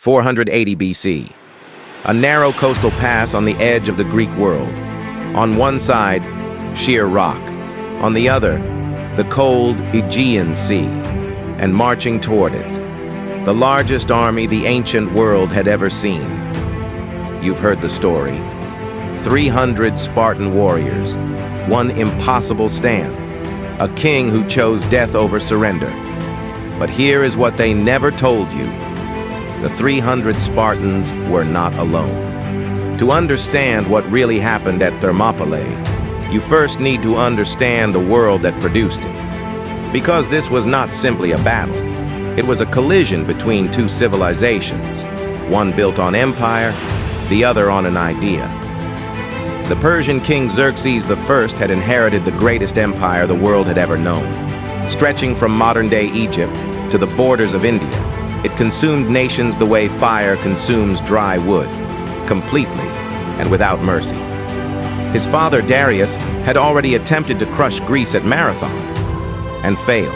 480 BC. A narrow coastal pass on the edge of the Greek world. On one side, sheer rock. On the other, the cold Aegean Sea. And marching toward it, the largest army the ancient world had ever seen. You've heard the story. 300 Spartan warriors, one impossible stand. A king who chose death over surrender. But here is what they never told you. The 300 Spartans were not alone. To understand what really happened at Thermopylae, you first need to understand the world that produced it. Because this was not simply a battle. It was a collision between two civilizations, one built on empire, the other on an idea. The Persian king Xerxes I had inherited the greatest empire the world had ever known. Stretching from modern-day Egypt to the borders of India, it consumed nations the way fire consumes dry wood, completely and without mercy. His father Darius had already attempted to crush Greece at Marathon and failed.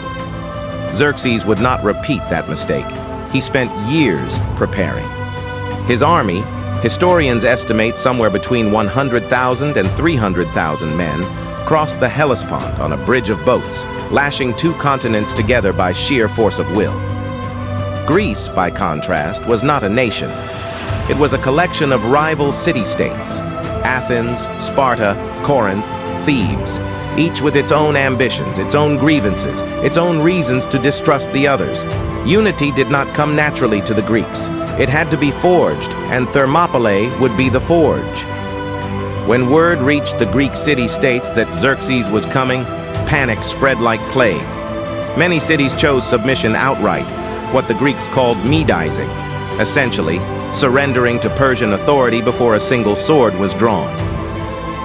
Xerxes would not repeat that mistake. He spent years preparing. His army, historians estimate somewhere between 100,000 and 300,000 men, crossed the Hellespont on a bridge of boats, lashing two continents together by sheer force of will. Greece, by contrast, was not a nation. It was a collection of rival city-states: Athens, Sparta, Corinth, Thebes, each with its own ambitions, its own grievances, its own reasons to distrust the others. Unity did not come naturally to the Greeks. It had to be forged, and Thermopylae would be the forge. When word reached the Greek city-states that Xerxes was coming, panic spread like plague. Many cities chose submission outright, what the Greeks called Medizing, essentially surrendering to Persian authority before a single sword was drawn.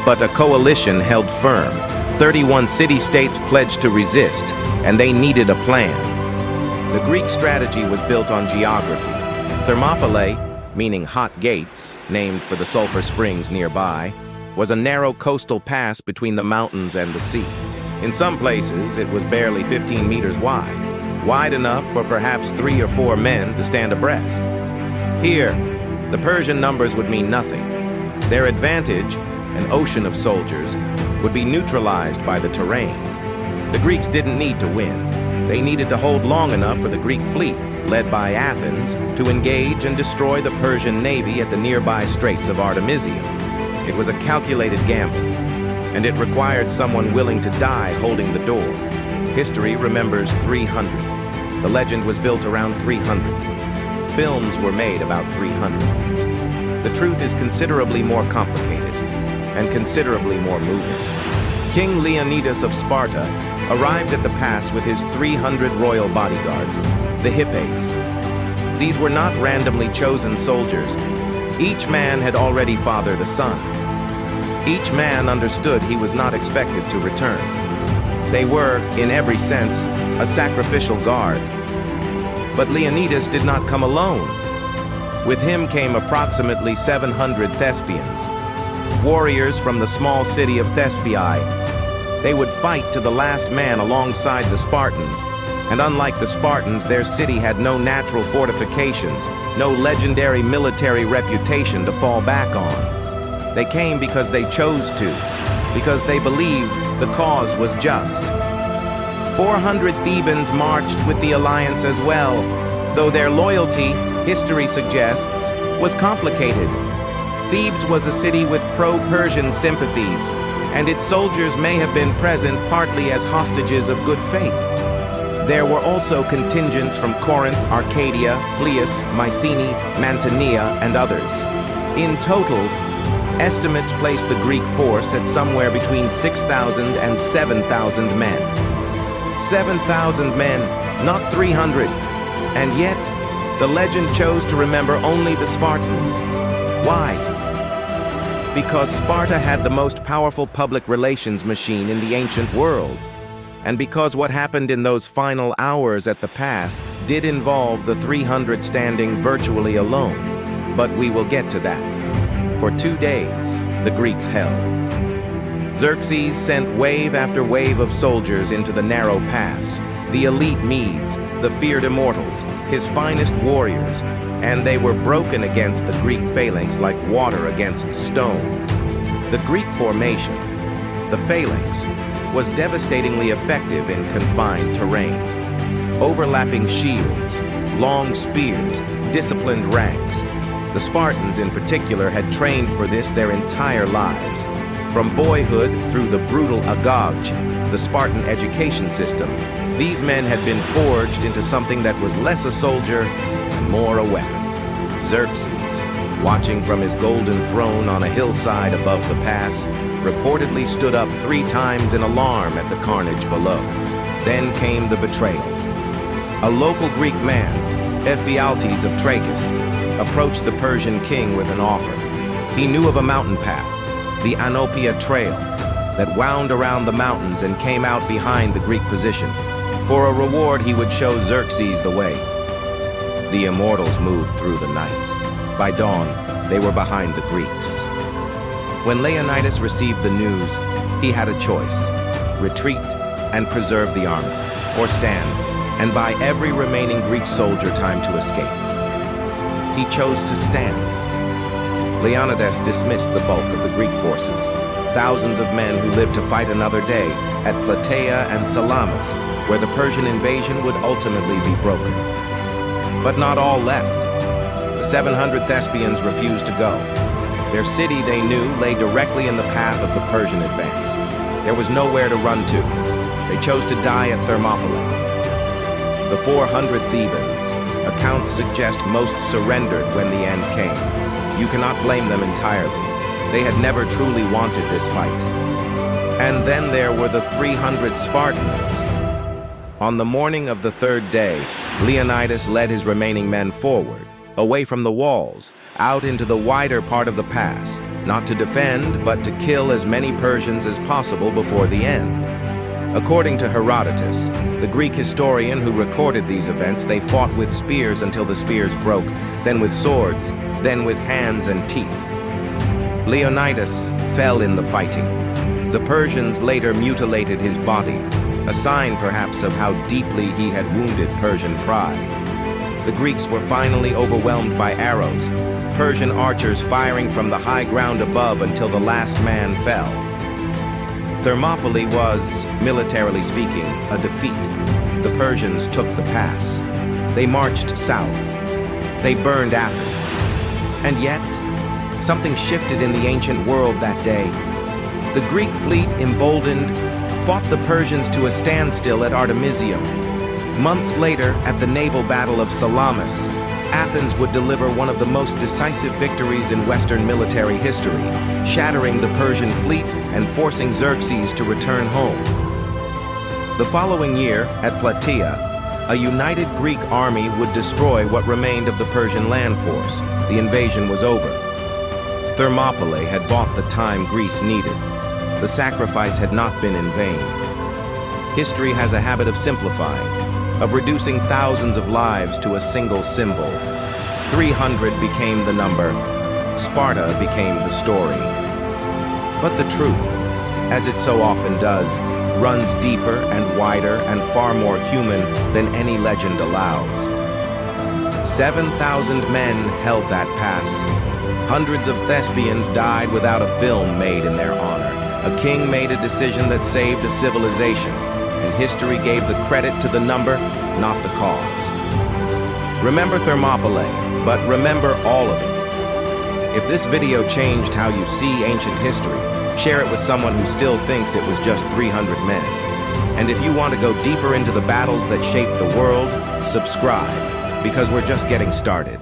But a coalition held firm. 31 city-states pledged to resist, and they needed a plan. The Greek strategy was built on geography. Thermopylae, meaning hot gates, named for the sulfur springs nearby, was a narrow coastal pass between the mountains and the sea. In some places, it was barely 15 meters wide enough for perhaps 3 or 4 men to stand abreast. Here, the Persian numbers would mean nothing. Their advantage, an ocean of soldiers, would be neutralized by the terrain. The Greeks didn't need to win. They needed to hold long enough for the Greek fleet, led by Athens, to engage and destroy the Persian navy at the nearby Straits of Artemisium. It was a calculated gamble, and it required someone willing to die holding the door. History remembers 300. The legend was built around 300. Films were made about 300. The truth is considerably more complicated and considerably more moving. King Leonidas of Sparta arrived at the pass with his 300 royal bodyguards, the Hippes. These were not randomly chosen soldiers. Each man had already fathered a son. Each man understood he was not expected to return. They were, in every sense, a sacrificial guard. But Leonidas did not come alone. With him came approximately 700 Thespians, warriors from the small city of Thespiae. They would fight to the last man alongside the Spartans, and unlike the Spartans, their city had no natural fortifications, no legendary military reputation to fall back on. They came because they chose to, because they believed the cause was just. 400 Thebans marched with the alliance as well, though their loyalty, history suggests, was complicated. Thebes was a city with pro-Persian sympathies, and its soldiers may have been present partly as hostages of good faith. There were also contingents from Corinth, Arcadia, Phlius, Mycenae, Mantinea, and others. In total, estimates place the Greek force at somewhere between 6,000 and 7,000 men. 7,000 men, not 300. And yet, the legend chose to remember only the Spartans. Why? Because Sparta had the most powerful public relations machine in the ancient world. And because what happened in those final hours at the pass did involve the 300 standing virtually alone. But we will get to that. For 2 days, the Greeks held. Xerxes sent wave after wave of soldiers into the narrow pass, the elite Medes, the feared immortals, his finest warriors, and they were broken against the Greek phalanx like water against stone. The Greek formation, the phalanx, was devastatingly effective in confined terrain. Overlapping shields, long spears, disciplined ranks. The Spartans in particular had trained for this their entire lives. From boyhood through the brutal agog, the Spartan education system, these men had been forged into something that was less a soldier and more a weapon. Xerxes, watching from his golden throne on a hillside above the pass, reportedly stood up 3 times in alarm at the carnage below. Then came the betrayal. A local Greek man, Ephialtes of Trachis, approached the Persian king with an offer. He knew of a mountain path, the Anopia Trail, that wound around the mountains and came out behind the Greek position. For a reward, he would show Xerxes the way. The immortals moved through the night. By dawn, they were behind the Greeks. When Leonidas received the news, he had a choice: retreat and preserve the army, or stand and buy every remaining Greek soldier time to escape. He chose to stand. Leonidas dismissed the bulk of the Greek forces, thousands of men who lived to fight another day at Plataea and Salamis, where the Persian invasion would ultimately be broken. But not all left. The 700 Thespians refused to go. Their city, they knew, lay directly in the path of the Persian advance. There was nowhere to run to. They chose to die at Thermopylae. The 400 Thebans, accounts suggest most surrendered when the end came. You cannot blame them entirely. They had never truly wanted this fight. And then there were the 300 Spartans. On the morning of the 3rd day, Leonidas led his remaining men forward, away from the walls, out into the wider part of the pass, not to defend, but to kill as many Persians as possible before the end. According to Herodotus, the Greek historian who recorded these events, they fought with spears until the spears broke, then with swords, then with hands and teeth. Leonidas fell in the fighting. The Persians later mutilated his body, a sign perhaps of how deeply he had wounded Persian pride. The Greeks were finally overwhelmed by arrows, Persian archers firing from the high ground above until the last man fell. Thermopylae was, militarily speaking, a defeat. The Persians took the pass. They marched south. They burned Athens. And yet, something shifted in the ancient world that day. The Greek fleet, emboldened, fought the Persians to a standstill at Artemisium. Months later, at the naval battle of Salamis, Athens would deliver one of the most decisive victories in Western military history, shattering the Persian fleet and forcing Xerxes to return home. The following year, at Plataea, a united Greek army would destroy what remained of the Persian land force. The invasion was over. Thermopylae had bought the time Greece needed. The sacrifice had not been in vain. History has a habit of simplifying, of reducing thousands of lives to a single symbol. 300 became the number. Sparta became the story. But the truth, as it so often does, runs deeper and wider and far more human than any legend allows. 7,000 men held that pass. Hundreds of Thespians died without a film made in their honor. A king made a decision that saved a civilization, and history gave the credit to the number, not the cause. Remember Thermopylae, but remember all of it. If this video changed how you see ancient history, share it with someone who still thinks it was just 300 men. And if you want to go deeper into the battles that shaped the world, subscribe, because we're just getting started.